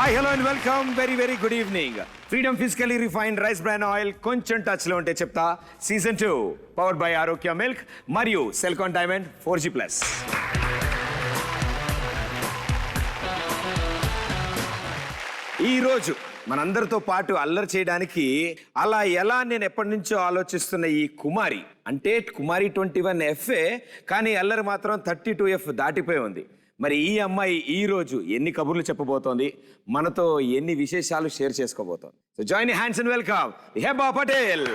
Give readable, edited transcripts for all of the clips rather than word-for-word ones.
Hi hello and welcome very good evening. Freedom physically refined rice bran oil కొంచెం touch లో ఉంటే చెప్తా season 2 powered by ఆరోగ్య milk మరియు సెల్కాన్ డైమండ్ 4G+. ఈ రోజు మనందరితో పాటు అల్లరి చేయడానికి అలా ఎలా నేను ఎప్పటి నుంచో ఆలోచిస్తున్న ఈ కుమారి అంటే కుమారి 21FA కానీ అల్లరి మాత్రం 32F దాటిపోయి ఉంది. మరి ఈ అమ్మాయి ఈ రోజు ఎన్ని కబుర్లు చెప్పబోతోంది, మనతో ఎన్ని విశేషాలు షేర్ చేసుకోబోతోంది. So join hands and welcome Hebah Patel.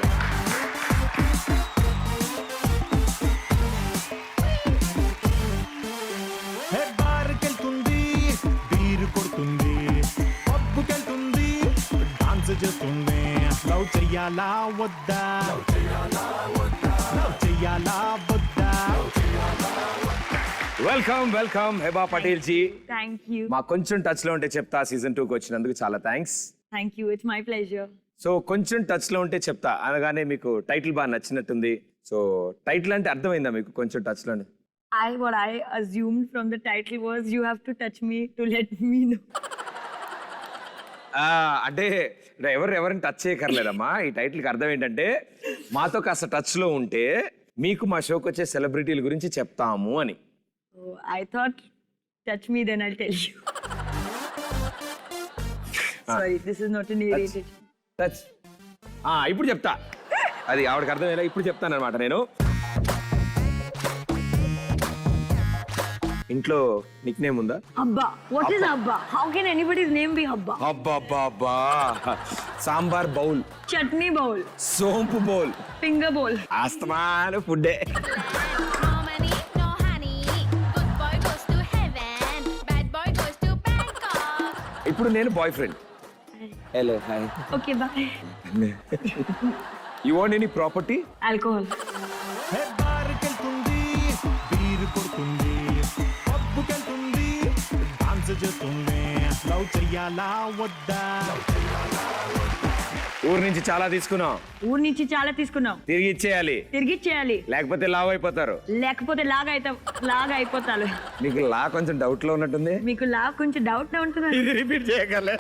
చేస్తుంది లవ్ చెయ్యాలా వద్దా, లవ్ చెయ్యాలా వద్దా. Welcome Hebah Patel ji. Thank you. మా కొంచెం టచ్ లో ఉంటే చెప్తా సీజన్ 2కి వచ్చినందుకు చాలా thanks. Thank you. It's my pleasure. So కొంచెం టచ్ లో ఉంటే చెప్తా అనగానే మీకు టైటిల్ బాగా నచ్చినట్టుంది. సో టైటిల్ అంటే అర్థమైందా మీకు కొంచెం టచ్ లో? What I assumed from the title was you have to touch me to let me know. అంటే ఎవరిని టచ్ చేయకర్లేదమ్మా. ఈ టైటిల్కి అర్థం ఏంటంటే మాతో కాస్త టచ్ లో ఉంటే మీకు మా షోకి వచ్చే సెలబ్రిటీల గురించి చెప్తాము అని. So I thought, touch me, then I'll tell you. Sorry, this is not a narrated. Touch ఇప్పుడు చెప్తా. అది ఆవిడకి అర్థమయ్యేలా ఇప్పుడు చెప్తాను అనమాట. నేను ఇంట్లో నిక్ నేమ్ ఉందా? Abba. What is Abba? How can anybody's name be Abba? అబ్బా సాంబార్ బౌల్, Chutney bowl, సోంపు బౌల్, finger bowl. ఆస్తమాను ఫుడ్డే. No money, no honey. Good boy goes to heaven. Bad boy goes to Bangkok. ఇప్పుడు నేను boyfriend. Hello hi. Okay, bye. You want any property? Alcohol. బార్కెళ్తుంది, beer కొడుతుంది, పబ్బుకెళ్తుంది, dance చేస్తుంది love చెయ్యాలా వద్దా. ఊరు నుంచి చాలా తీసుకున్నాం, ఊరి నుంచి చాలా తీసుకున్నాం, తిరిగి ఇచ్చేయాలి, తిరిగి చేయాలి, లేకపోతే లావ్ అయిపోతారు. లేకపోతే లాగా అయిపోతారు. మీకు లా కొంచెం డౌట్ లో ఉన్నట్టుంది. మీకు కొంచెం డౌట్ ఉంటుంది. ఇది రిపీట్ చేయగలే.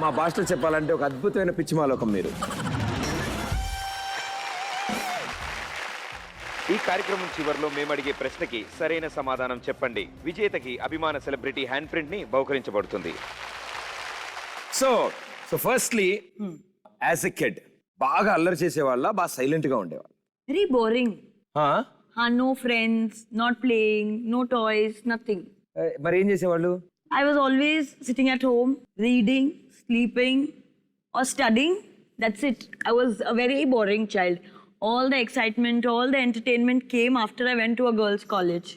మా భాషలో చెప్పాలంటే ఒక అద్భుతమైన పిచ్చిమాలోకం మీరు. ఈ కార్యక్రమం చివరిలో మేము అడిగే ప్రశ్నకి సరైన సమాధానం చెప్పండి. విజేతకి అభిమాన సెలబ్రిటీ హ్యాండ్ ప్రింట్ ని బహుకరించబడుతుంది. So firstly as a kid బాగా అల్లరి చేసేవాళ్ళ, బాగా సైలెంట్ గా ఉండేవాళ్ళు? Very boring. No friends, not playing, no toys, nothing. మరి ఏం చేసేవాళ్ళు? I was always sitting at home, reading, sleeping, or studying. That's it. I was a very boring child. All the excitement, all the entertainment came after I went to a girls' college.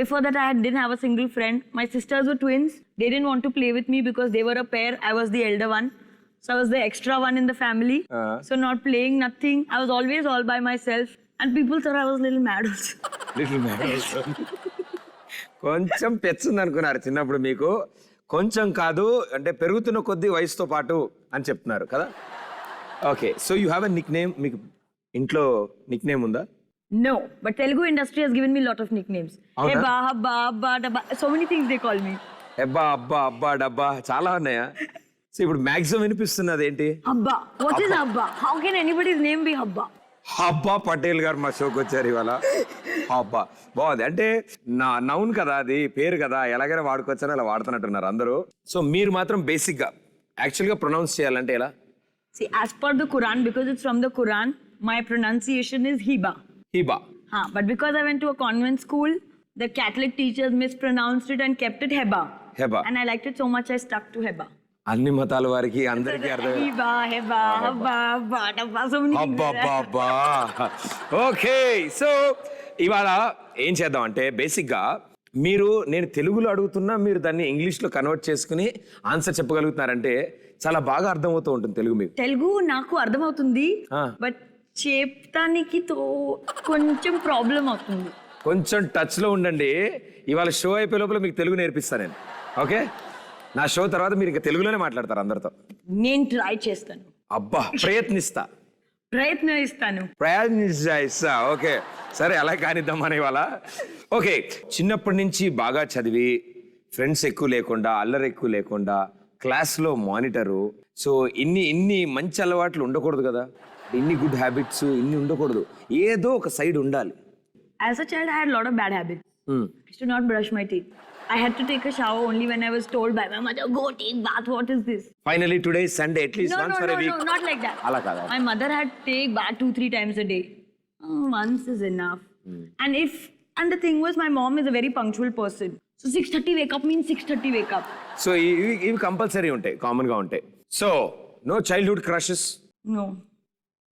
Before that, I didn't have a single friend. My sisters were twins. They didn't want to play with me because they were a pair. I was the elder one. So I was the extra one in the family. So not playing, nothing. I was always all by myself. And people thought I was a little mad also. Little mad. కొంచెం పెచ్చుంది అనుకున్నారు చిన్నప్పుడు మీకు. కొంచెం కాదు అంటే పెరుగుతున్న కొద్దీ వయసుతో పాటు అని చెప్తున్నారు కదా. Okay, so you have a Nick name. మీకు ఇంట్లో నిక్ నేమ్ ఉందా? No, but Telugu industry has given me a lot of nicknames. Avuna? Heba, Habba, Abba, Dabba. So many things they call me. ఎబ్బా అబ్బా అబ్బా డబ్బా చాలా ఉన్నాయా? So ఇప్పుడు maximum వినిపిస్తున్నది ఏంటి? Habba. What is Habba? How can anybody's name be Habba? అబ్బా పటేల్ గారు మా షోకి వచ్చారు ఇవాళ. అబ్బా బాగుంది. అంటే నా నౌన్ కదా, అది పేరు కదా, ఎలాగైనా వాడుకోవచ్చని అలా వాడుతున్నట్టున్నారు అందరూ. సో మీరు మాత్రం బేసిక్ గా యాక్చువల్ గా ప్రొనౌన్స్ చేయాలంటే ఎలా? See, as per the Quran, because it's from the Quran, my pronunciation is Hiba. Hiba. But because I went to a convent school, the Catholic teachers mispronounced it and kept it Heba. Heba. And I liked it so much, I stuck to Heba. అన్ని మతాల వారికి అందరికీ అర్థం. Hiba, Heba, Habba, Abba, Dabba, so many things. like that. అబ్బా. Okay, so ఇవాళ ఏం చేద్దాం అంటే బేసిక్ గా మీరు నేను తెలుగులో అడుగుతున్నా మీరు దాన్ని ఇంగ్లీష్ లో కన్వర్ట్ చేసుకుని ఆన్సర్ చెప్పగలుగుతున్నారంటే చాలా బాగా అర్థమవుతూ ఉంటుంది తెలుగు మీకు. తెలుగు నాకు అర్థమవుతుంది, బట్ చెప్తానికి కొంచెం ప్రాబ్లం అవుతుంది. కొంచెం టచ్ లో ఉండండి. ఇవాళ షో అయిపోయే లోపల మీకు తెలుగు నేర్పిస్తాను నేను. ఓకే, నా షో తర్వాత మీరు ఇంకా తెలుగులోనే మాట్లాడతారు అందరితో. నేను ట్రై చేస్తాను. అబ్బా ప్రయత్నిస్తా. ప్రయత్నిస్తా. ఓకే సరే, అలా కానిద్దాం మన ఇవాళ. ఓకే, చిన్నప్పటి నుంచి బాగా చదివి ఫ్రెండ్స్ ఎక్కువ లేకుండా, అల్లరి ఎక్కువ లేకుండా, క్లాస్లో మానిటరు. సో ఇన్ని మంచి అలవాట్లు ఉండకూడదు కదా, ఇన్ని గుడ్ హ్యాబిట్స్ ఇన్ని ఉండకూడదు, ఏదో ఒక సైడ్ ఉండాలి. As a child, I had a lot of bad habits. Hmm. I used to not brush my teeth. I had to take a shower only when I was told by my mother, go take bath, what is this? Finally today Sunday at least once for a week. No, not like that. అలా కాదా? My mother had to take bath 2-3 times a day. Once is enough. And the thing was, my mom is a very punctual person. So 6:30 wake up means 6:30 wake up. So ఇవి compulsory ఉంటాయి, common గా ఉంటాయి. So no childhood crushes, No.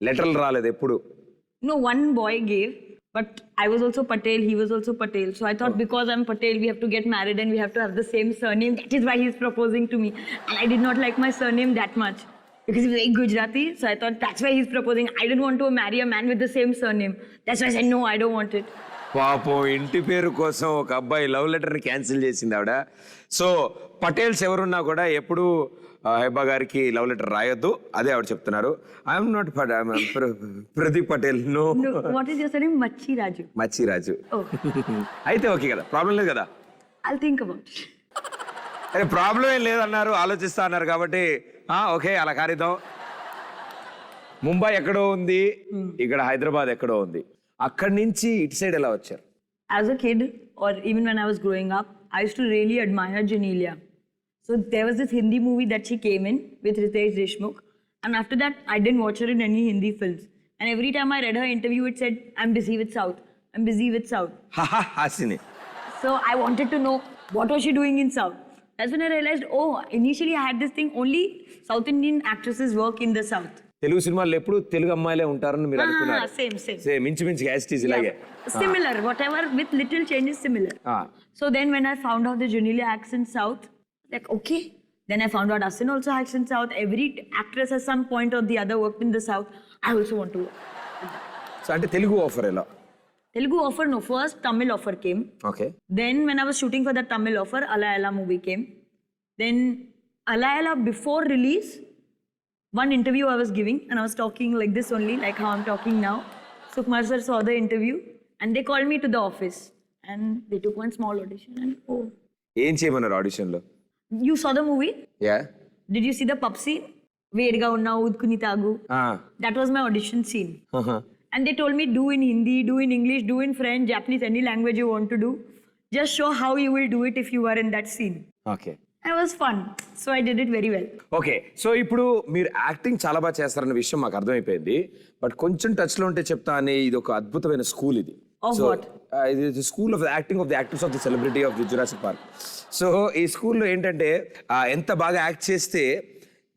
లెటర్లు రాలేదు ఎప్పుడు? No, one boy gave, but I was also Patel, he was also Patel. So I thought because I'm Patel, we have to get married and we have to have the same surname. That is why he's proposing to me. And I did not like my surname that much because he's very Gujarati. So I thought that's why he's proposing. I didn't want to marry a man with the same surname. That's why I said, no, I don't want it. పాపం ఇంటి పేరు కోసం ఒక అబ్బాయి love లెటర్ని cancel చేసింది ఆవిడ. So Patels ఎవరున్నా కూడా ఎప్పుడు హెబ్బా గారికి లవ్ లెటర్ రాయొద్దు, అదే ఆవిడ చెప్తున్నారు. I'm not Pradeep Patel. No. No, what is your surname? Machi Raju. Machiraju. Oh, అయితే ఓకే కదా, ప్రాబ్లం లేదు కదా? I'll think about it. అరే ప్రాబ్లం ఏం లేదన్నారు, ఆలోచిస్తా అన్నారు కాబట్టి ఓకే అలా కారిద్దాం. ముంబై ఎక్కడో ఉంది, ఇక్కడ హైదరాబాద్ ఎక్కడో ఉంది. అక్కడి నుంచి ఇటు సైడ్ ఎలా వచ్చారు? As a kid, or even when I was growing up, I used to really admire Janelia. So there was this Hindi movie that she came in with Ritesh Deshmukh. And after that, I didn't watch her in any Hindi films. And every time I read her interview, it said, I'm busy with South. I'm busy with South. Hasini. So I wanted to know, what was she doing in South? That's when I realized, oh, initially I had this thing, only South Indian actresses work in the South. Telugu సినిమాల్లో ఎప్పుడు తెలుగు అమ్మాయిలే ఉంటారని మీరు అనుకున్నారు? Same. Same ఇంచుమించు యాస్టీస్ ఇలాగే. Similar, whatever, with little changes, similar. So then when I found out the Janelia acts in South, like, okay. Then I found out Asin also acts in South. Every actress at some point or the other worked in the South. I also want to work. So అంటే Telugu offer ఎలా? Telugu offer, no. First Tamil offer came. Okay. Then when I was shooting for that Tamil offer, Ala Ella movie came. Then Ala Ella before release, one interview I was giving and I was talking like this only, like how I'm talking now. Sukumar sir saw the interview and they called me to the office and they took one small audition and oh. ఏం చేయమన్నారు ఆడిషన్లో? You saw the movie? Yeah. Did you see the pub scene? Vedga unna udkuni tagu. That was my audition scene. And they told me do in Hindi, do in English, do in French, Japanese, any language you want to do. Just show how you will do it if you are in that scene. Okay. It was fun. So I did it very well. Okay. So ఇప్పుడు మీరు acting చాలా బాగా చేస్తారన్న విషయం మాకు అర్థమైపోయింది. But కొంచెం టచ్లో ఉంటే చెప్తా అని, ఇది ఒక అద్భుతమైన స్కూల్ ఇది. Of what? ఇది school of acting of the actors of the celebrity of the Jurassic park. So ఈ స్కూల్లో ఏంటంటే ఎంత బాగా యాక్ట్ చేస్తే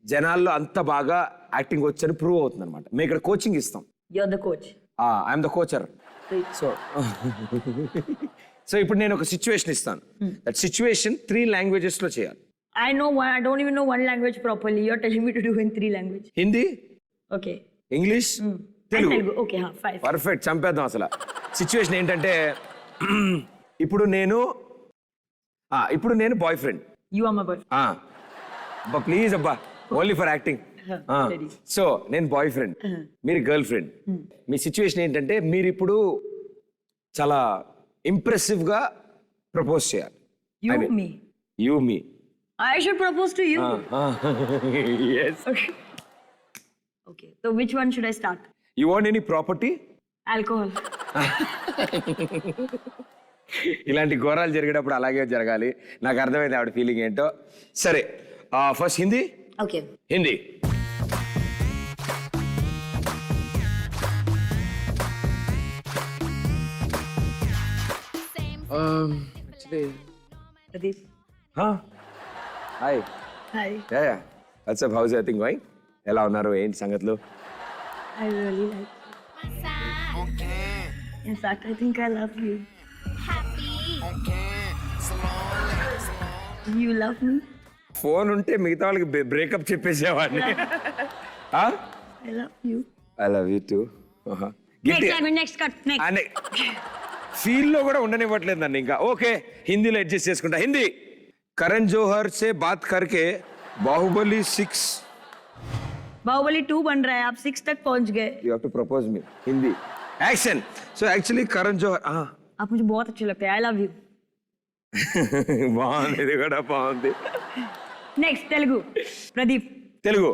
జనాల్లో అంత బాగా యాక్టింగ్ వచ్చని ప్రూవ్ అవుతుంది అనమాట. మేము ఇక్కడ కోచింగ్ ఇస్తాం. You're the coach. I'm the coacher. So ఇప్పుడు నేను ఒక సిచ్యువేషన్ ఇస్తాను. దట్ సిచ్యువేషన్ 3 లాంగ్వేజెస్లో చేయాలి. I know one. I don't even know one language properly. You're telling me to do in 3 languages. Hindi, Okay. English, And Telugu. Telugu. Okay, fine. Perfect, చంపేద్దాం అసలు. Situation ఏంటంటే ఇప్పుడు నేను boyfriend. You are my boyfriend. అబ్బా please అబ్బా, only for acting. Ready. So నేను boyfriend, మీరు girlfriend. మీ సిచ్యువేషన్ ఏంటంటే మీరు ఇప్పుడు చాలా ఇంప్రెసివ్ గా ప్రపోజ్ చేయాలి. You, me. You me. I should propose to you. Yes. Okay. So which one should I start? You want any property? Alcohol. ఇలాంటి ఘోరాలు జరిగేటప్పుడు అలాగే జరగాలి. నాకు అర్థమైంది ఆవిడ ఫీలింగ్ ఏంటో. సరే first Hindi. Okay. Hindi. Pradeep. Hi. Hi. Yeah WhatsApp house I think going. ఎలా ఉన్నారు, ఏంటి సంగతులు? I really like you. In fact, I think I love you. You love me? Phone ఉంటే మిగతా వాళ్ళకి బ్రేకప్ చెప్పేసేవాడిని. I love you. I love you too. Next cut. Next. Feel లో కూడా ఉండనివ్వట్లేదు నన్ను ఇంకా. ఓకే, హిందీలో అడ్జస్ట్ చేసుకుంటా. హిందీ. కరణ్ జోహర్ సే బాత్ కర్కే బాహుబలి 6. बाहुबली 2 बन रहा है, आप 6 तक पहुंच गए. You have to propose me. Hindi action. So actually Karan Johar आप मुझे बहुत अच्छे लगते हैं. I love you. బాగుంది, ఇది కూడా బాగుంది. నెక్స్ట్ తెలుగు ప్రదీప్ తెలుగు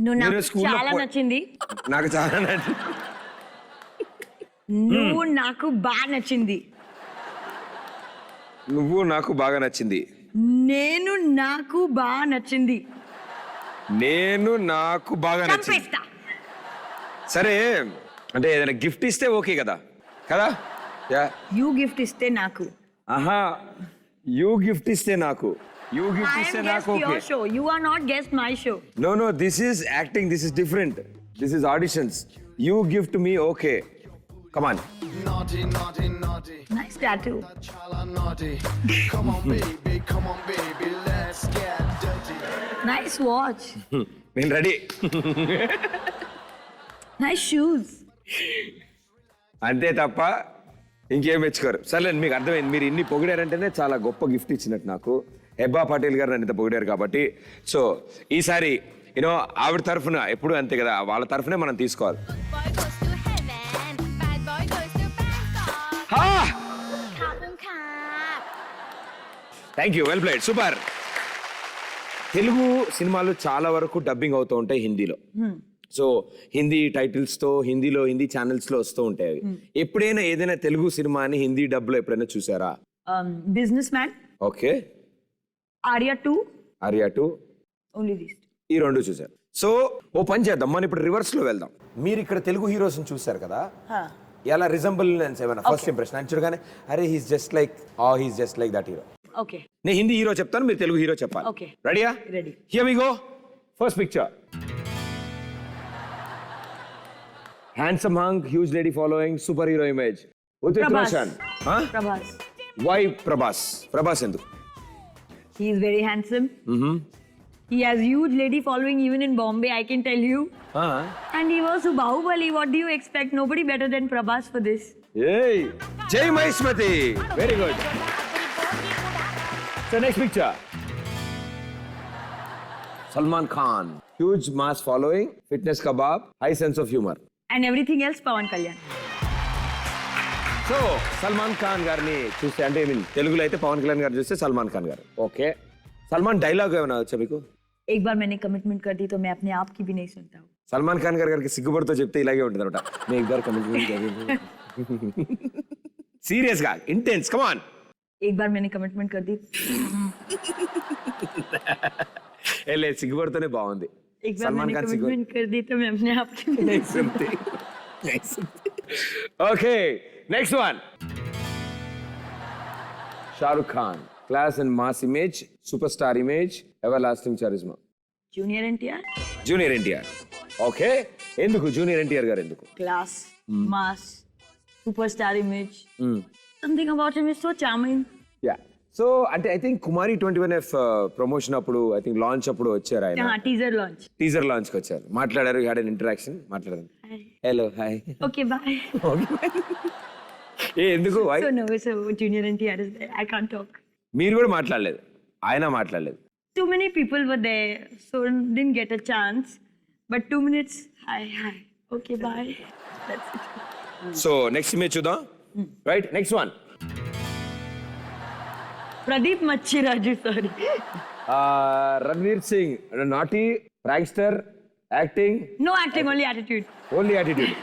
నువ్వు మీరు నాకు స్కూల్లో చాలా నచ్చింది. నాకు చాలా నచ్చింది. నువ్వు నాకు బాగా నచ్చింది. నువ్వు నాకు బాగా నచ్చింది. నేను నాకు బాగా నచ్చింది. నేను నాకు బాగా నచ్చింది. చంపేస్తా. సరే అంటే ఏదైనా గిఫ్ట్ ఇస్తే ఓకే కదా కదా యా యూ గిఫ్ట్ ఇస్తే నాకు. ఆహా యూ గిఫ్ట్ ఇస్తే నాకు యూ గిఫ్ట్ I ఇస్తే am నాకు guest okay. your show. You are not guest my show. No, this is acting. This is different. This is auditions. You gift me, okay. Come on. Naughty, naughty, naughty, Nice tattoo. chala naughty. Come on, baby, let's get dirty. Nice watch. నేను ready. Nice shoes. అంతే తప్ప ఇంకేం మెచ్చుకోరు. సర్లే మీకు అర్థమైంది. మీరు ఇన్ని పొగిడారంటేనే చాలా గొప్ప గిఫ్ట్ ఇచ్చినట్టు నాకు. హెబ్బా పటేల్ గారు నన్ను ఇంత పొగిడారు కాబట్టి సో ఈసారి యూనో ఆవిడ తరఫున ఎప్పుడు అంతే కదా వాళ్ళ తరఫునే మనం తీసుకోవాలి. Boy goes to heaven, bad boy goes to Bangkok. Kapung kap. Thank you, well played, super. Telugu సినిమాలు చాలా వరకు డబ్బింగ్ అవుతూ ఉంటాయి హిందీలో. సో హిందీ టైటిల్స్తో హిందీలో హిందీ ఛానల్స్లో వస్తూ ఉంటాయి అవి. ఎప్పుడైనా ఏదైనా తెలుగు సినిమాని హిందీ డబ్లో ఎప్పుడైనా చూసారా? Businessman. Okay. Arya 2. Arya 2 Only these. ఈ రెండు చూసారు. సో ఓ పని చేద్దాం, మనం ఇప్పుడు రివర్స్లో వెళ్దాం. మీరు ఇక్కడ తెలుగు హీరోస్ని చూసారు కదా, ఎలా రిజంబులెన్స్ ఏమైనా ఫస్ట్ ఇంప్రెషన్ అని చూడగానే అరే he's just like that hero. Okay. నేను హిందీ హీరో చెప్తాను, మీరు తెలుగు హీరో చెప్పాలి. Okay. రెడీయా? Ready. Here we go. First picture. Handsome hunk, huge lady following, super hero image. Udit Prabhas. Roshan. Prabhas. Why Prabhas? Prabhas ఎందుకు? He is very handsome. He has huge lady following even in Bombay, I can tell you. And he was Bahubali. What do you expect? Nobody better than Prabhas for this. ఏయ్ జై Maheshmati, very good. So next picture. Salman Khan, huge mass following, fitness kebab, high sense of humour. And everything else, Pawan Kalyan. So Salman Khan గారిని చూస్తే అంటే I mean తెలుగులో అయితే పవన్ కళ్యాణ్ గారు చూస్తే సల్మాన్ ఖాన్ గారు. ఓకే. సల్మాన్ డైలాగ్ ఏమైనా వచ్చా మీకు? एक बार मैंने कमिटमेंट कर दी तो मैं अपने आप की भी नहीं सुनता हूँ. సల్మాన్ ఖాన్ గారికి సిగ్గుపడుతూ చెప్తే ఇలాగే ఉంటుంది అనమాట. నేను एक बार कमिटमेंट సీరియస్ గా ఇంటెన్స్. Come on. एक बार मैंने कमिटमेंट कर दी. ఏ లేదు, సిగ్గుపడుతూనే బాగుంది. एक बार मैंने कमिटमेंट कर दी तो मैं अपने आप की भी नहीं సుంతి. Okay next one. Shahrukh Khan, class and mass image, super star image, ever lasting charisma. Junior NTR. Junior NTR. Okay. ఎందుకు జూనియర్ ఎన్టీఆర్ గారు ఎందుకు? Class, mass, superstar image. Something about him is so charming. Yeah. So అంటే I think Kumari 21F promotion అప్పుడు I think launch అప్పుడు వచ్చారు ఆయన. Teaser launch. Teaser launch కి వచ్చారు, మాట్లాడారు, హ్యాడ్ అన్ ఇంటరాక్షన్, మాట్లాడారు. Hi. Hello hi. Okay, bye. ఏ ఎందుకు? Why? So nervous. So Junior NTR is there. I can't talk. మీరు కూడా మాట్లాడలేదు, ఆయన మాట్లాడలేదు. Too many people were there, so didn't get a chance. But 2 minutes. Hi. Okay, bye. That's it. So next image చూద్దాం. Right, next one. Pradeep Machiraju, sorry. Ranveer Singh, naughty, prankster, acting. No acting, only attitude. Only attitude.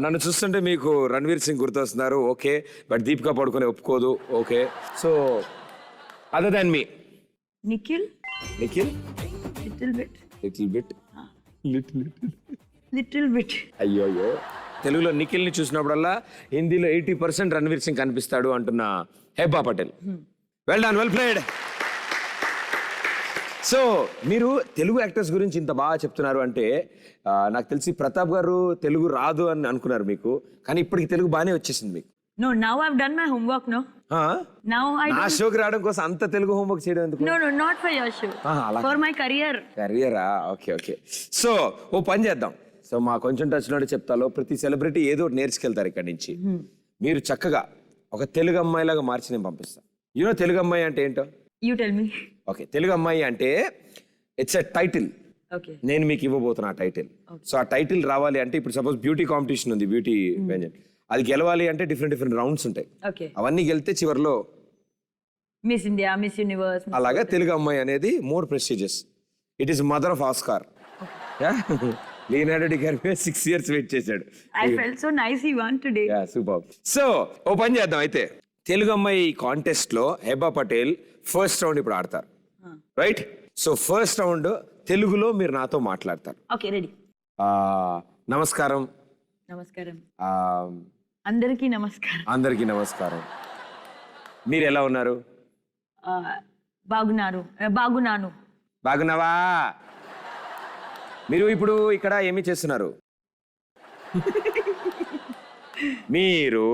నన్ను చూస్తుంటే మీకు రణ్వీర్ సింగ్ గుర్తొస్తున్నారు. Okay. But Deepika Padukone ఒప్పుకోదు. Okay. So other than me. Nikhil, Nikhil. little bit. Little bit. అయ్యో. తెలుగులో నిఖిల్ని చూసినప్పుడల్లా హిందీలో 80% రణ్వీర్ సింగ్ కనిపిస్తాడు అంటున్న Hebah Patel. Well done, well played. So మీరు తెలుగు యాక్టర్స్ గురించి ఇంత బాగా చెప్తున్నారు అంటే నాకు తెలిసి ప్రతాప్ గారు తెలుగు రాదు అని అనుకున్నారు మీకు, కానీ ఇప్పటికి తెలుగు బాగానే వచ్చేసింది మీకు. No, now I've done my homework, no? Now I నా don't... షోకి రావడం కోసం అంత తెలుగు హోంవర్క్ చేయడం ఎందుకు? No, not for your show. అలా. For my career. కెరియరా? ఓకే. సో ఓ పని చేద్దాం. సో మా కొంచెం టచ్ నోటి చెప్తాలో ప్రతి సెలబ్రిటీ ఏదో ఒకటి నేర్చుకెళ్తారు ఇక్కడి నుంచి. మీరు చక్కగా ఒక తెలుగు అమ్మాయిలాగా మార్చి నేను పంపిస్తాను. యూనో తెలుగు అమ్మాయి అంటే ఏంటో? You tell me. Okay, Telugu అమ్మాయి అంటే ఇట్స్ ఎ టైటిల్. Okay. నేను మీకు ఇవ్వబోతున్నా ఆ టైటిల్. సో ఆ టైటిల్ రావాలి అంటే ఇప్పుడు సపోజ్ బ్యూటీ కాంపిటీషన్ ఉంది, బ్యూటీ పేజెంట్, అది గెలవాలి అంటే డిఫరెంట్ రౌండ్స్ ఉంటాయి. Okay. అవన్నీ గెలితే చివరిలో మిస్ ఇండియా, మిస్ యూనివర్స్. అలాగే తెలుగు అమ్మాయి అనేది more prestigious. It is mother of Oscar. Leonardo DiCaprio 6 years wait చేశాడు. I felt so nice he won today. Super. So ఓ పని చేద్దాం అయితే. తెలుగు అమ్మాయి కాంటెస్ట్ లో హెబా పటేల్ ఫస్ట్ రౌండ్ ఇప్పుడు ఆడతారు, రైట్? సో ఫస్ట్ రౌండ్ తెలుగులో మీరు నాతో మాట్లాడతారు. Okay, ready. నమస్కారం. నమస్కారం. ఆ, అందరికీ నమస్కారం. అందరికీ నమస్కారం. మీరు ఎలా ఉన్నారు? బాగున్నాను. బాగున్నావా? మీరు ఇప్పుడు ఇక్కడ ఏమి చేస్తున్నారు? మీరు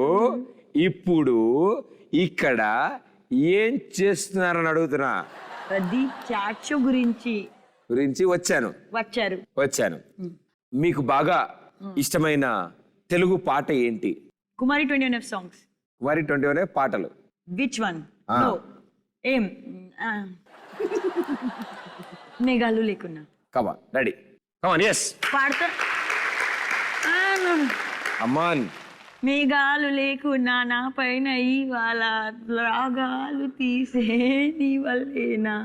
ఇప్పుడు ఇక్కడ ఏం చేస్తున్నారని అడుగుతున్నా. ప్రతి చాట్ షో గురించి వచ్చాను. మీకు బాగా ఇష్టమైన తెలుగు పాట ఏంటి? కుమారి 21F songs. కుమారి 21 పాటలు. Which one? No. ఏం మేఘాలు లేకున్నా. కమాన్, రెడీ, కమాన్, ఎస్ పాడతా. అమ్మాన్. మేఘాలు లేకున్నా నా పైన ఇవాళ రాగాలు తీసే నీ వల్లేనా.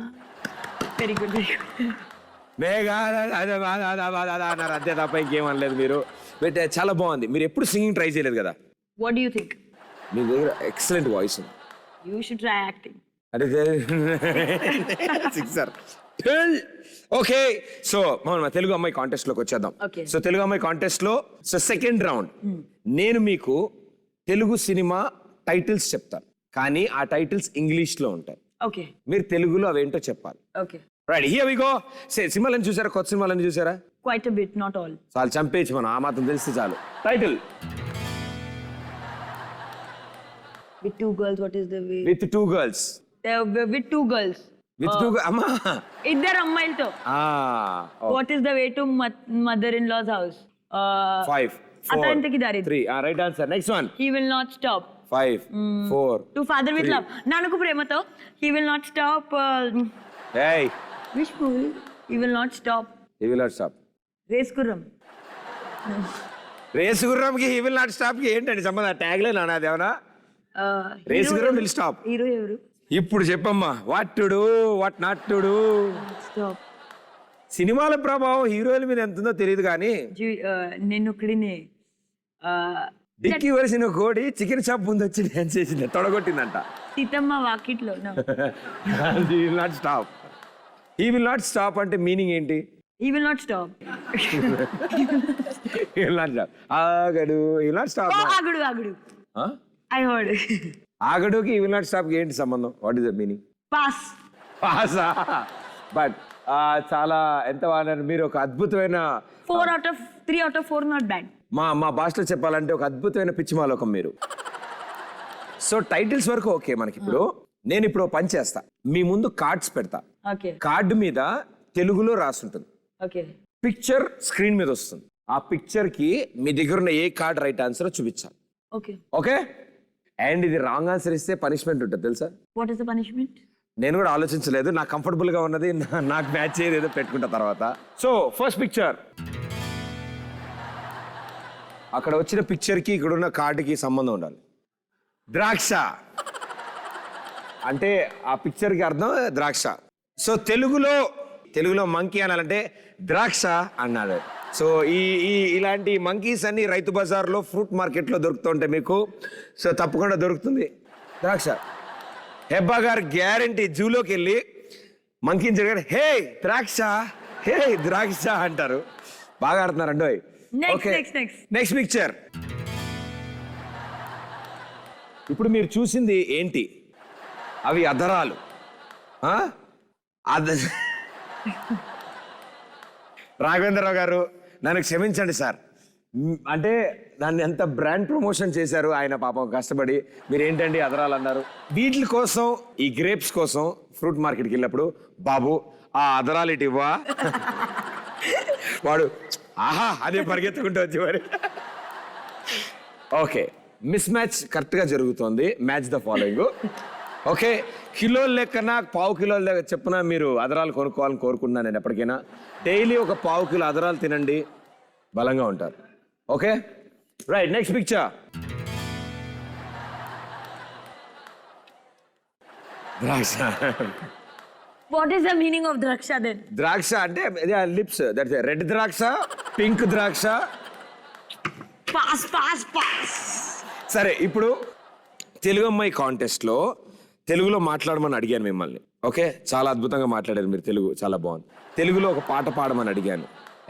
Very good. అన్నారు అంతే తప్ప ఇంకేం అనలేదు మీరు. బట్ చాలా బాగుంది. మీరు ఎప్పుడు సింగింగ్ ట్రై చేయలేదు కదా? What do you think? మీ దగ్గర ఎక్సలెంట్ వాయిస్ ఉంది. You should try acting. అంటే సిక్సర్. ఓకే, సో మన తెలుగు అమ్మాయి కాంటెస్ట్ లోకి వచ్చేద్దాం. Okay. సో తెలుగు అమ్మాయి కాంటెస్ట్ లో సెకండ్ రౌండ్ నేను మీకు తెలుగు సినిమా టైటిల్స్ చెప్తాను, కానీ ఆ టైటిల్స్ ఇంగ్లీష్ లో ఉంటాయి. ఓకే. మీరు తెలుగులో అవేంటో చెప్పాలి. Okay. Right, here we go. సినిమాలని చూసారా? కొత్త సినిమాలని చూసారా? Quite a bit, not all. చాలు చంపేసి మనం ఆ మాత్రం తెలిస్తే చాలు. Title with two girls. What is the way? With two girls. With two girls. With two అమ్మా, ఇద్దరు అమ్మాయిలతో. What is the way to mother in law's house? 5 4 అతనికి దారి 3. Right answer. Next one. He will not stop. 5 4. To father with love. Nannaku Prematho. He will not stop. ఏయ్, which movie? He will not stop. He will not stop. Race Gurram. Race గుర్రంకి he will not stop కి ఏంటండి సంబంధం? Tag line అన్నది ఏమన్నా? Race గుర్రం will stop. Hero ఎవరు? ఇప్పుడు చెప్పమ్మా. What to do, what not to do. Stop. సినిమాల ప్రభావం హీరోయిన్ మీద ఎంత ఉందో తెలియదు కానీ నేను ఒకడిని డిక్కీ వరిసిన కోడి చికెన్ షాప్ ముందు వచ్చి డాన్స్ చేసింది, తొడగొట్టిందంట. Seethamma Vakitlo. He will not stop. He will not stop అంటే మీనింగ్ ఏంటి? He will not stop. He will not stop. Aagadu. He will not stop. Oh, Aagadu. Huh? I heard. ఆగడుకి he will not stop కి ఏంటి సంబంధం? What is the meaning? Pass. పాసా? But చాలా ఎంత వాడారు మీరు. ఒక అద్భుతమైన 3 out of 4 not bad. మా భాషలో చెప్పాలంటే ఒక అద్భుతమైన పిచ్చిమాలోకం మీరు. సో టైటిల్స్ వరకు ఓకే మనకి. ఇప్పుడు నేను ఇప్పుడు పని చేస్తా. మీ ముందు కార్డ్స్ పెడతా. Okay. కార్డు మీద తెలుగులో రాసుంటుంది. Okay. పిక్చర్ స్క్రీన్ మీద వస్తుంది. ఆ పిక్చర్ కి మీ దగ్గర ఉన్న ఏ కార్డ్ రైట్ ఆన్సర్ చూపించాలి. Okay. ఓకే? అండ్ ఇది రాంగ్ ఆన్సర్ ఇస్తే పనిష్మెంట్ ఉంటుంది తెలుసా? What is the punishment? నేను కూడా ఆలోచించలేదు. నాకు కంఫర్టబుల్ గా ఉన్నది నాకు మ్యాచ్ అయ్యేది ఏదో పెట్టుకుంటా తర్వాత. So first picture. అక్కడ వచ్చిన పిక్చర్ కి ఇక్కడ ఉన్న కార్డుకి సంబంధం ఉండాలి. ద్రాక్ష అంటే ఆ పిక్చర్ కి అర్థం ద్రాక్ష. సో తెలుగులో మంకీ అనాలంటే ద్రాక్ష అన్నాడు. సో ఇలాంటి మంకీస్ అన్ని రైతు బజార్లో ఫ్రూట్ మార్కెట్లో దొరుకుతుంటాయి మీకు. సో తప్పకుండా దొరుకుతుంది ద్రాక్ష. హెబ్బా గారు గ్యారంటీ జూలోకి వెళ్ళి మంకీని జరిగారు, హే ద్రాక్ష అంటారు. బాగా ఆడుతున్నారండి. Next picture. ఇప్పుడు మీరు చూసింది ఏంటి? అవి అధరాలు. రాఘవేంద్రరావు గారు నన్ను క్షమించండి సార్. అంటే దాన్ని ఎంత బ్రాండ్ ప్రమోషన్ చేశారు ఆయన పాపం కష్టపడి. మీరు ఏంటండి అదరాలు అన్నారు? వీటి కోసం, ఈ గ్రేప్స్ కోసం ఫ్రూట్ మార్కెట్కి వెళ్ళినప్పుడు, బాబు ఆ అదరాలు ఇటు ఇవ్వా, వాడు ఆహా అదే పరిగెత్తుకుంటూ వచ్చేవారు. ఓకే, మిస్ మ్యాచ్ కరెక్ట్గా జరుగుతోంది. Match the following. ఓకే, కిలోల లెక్కన పావు కిలోల లెక్క చెప్పున మీరు అదరాలు కొనుక్కోవాలని కోరుకుంటున్నాను నేను ఎప్పటికైనా. డైలీ ఒక పావు కిలో అదరాలు తినండి, బలంగా ఉంటారు. Okay right. Next picture. ద్రాక్ష. What is the meaning of draksha then? ద్రాక్ష అంటే లిప్స్, దట్ రెడ్ ద్రాక్ష, పింక్ ద్రాక్ష. Pass. సరే, ఇప్పుడు తెలుగు అమ్మాయి కాంటెస్ట్లో తెలుగులో మాట్లాడమని అడిగాను మిమ్మల్ని. ఓకే, చాలా అద్భుతంగా మాట్లాడారు మీరు, తెలుగు చాలా బాగుంది. తెలుగులో ఒక పాట పాడమని అడిగాను,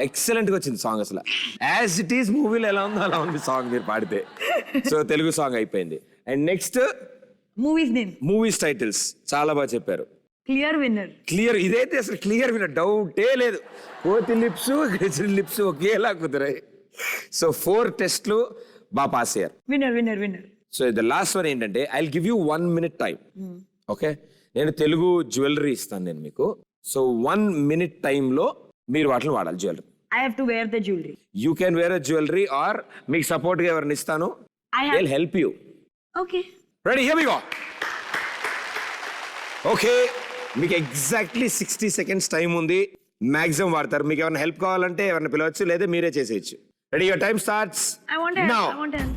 ఎక్సలెంట్గా వచ్చింది సాంగ్. అసలు యాజ్ ఇట్ ఈస్ మూవీలో ఎలా ఉందో అలా ఉంది సాంగ్ మీరు పాడితే. సో తెలుగు సాంగ్ అయిపోయింది. And next Movie's name. Movies titles చాలా బాగా చెప్పారు. Clear winner. క్లియర్, ఇదైతే అసలు క్లియర్ విన డౌటే లేదు. కోతి లిప్స్ గెజిల్ లిప్స్ ఒకేలా కుదిరాయి. సో 4 టెస్ట్లు బాగా పాస్ అయ్యారు. Winner. So the last one ఏంటంటే I will give you 1 minute time. Okay, నేను తెలుగు జ్యువెలరీ ఇస్తాను నేను మీకు. సో 1 minute టైంలో మీరు వాటిని వాడాలి jewellery. I have to wear the jewelry. You can wear a jewellery or మీకు సపోర్ట్గా ఎవరిని ఇస్తాను, I have. I will help you. Okay. Ready, here we go. Okay, మీకు ఎగ్జాక్ట్లీ 60 seconds టైం ఉంది. మ్యాక్సిమం వాడతారు. మీకు ఎవరైనా హెల్ప్ కావాలంటే ఎవరిని పిలవచ్చు, లేదా మీరే చేసేయచ్చు. Ready, your time starts I want help. Now. I want help.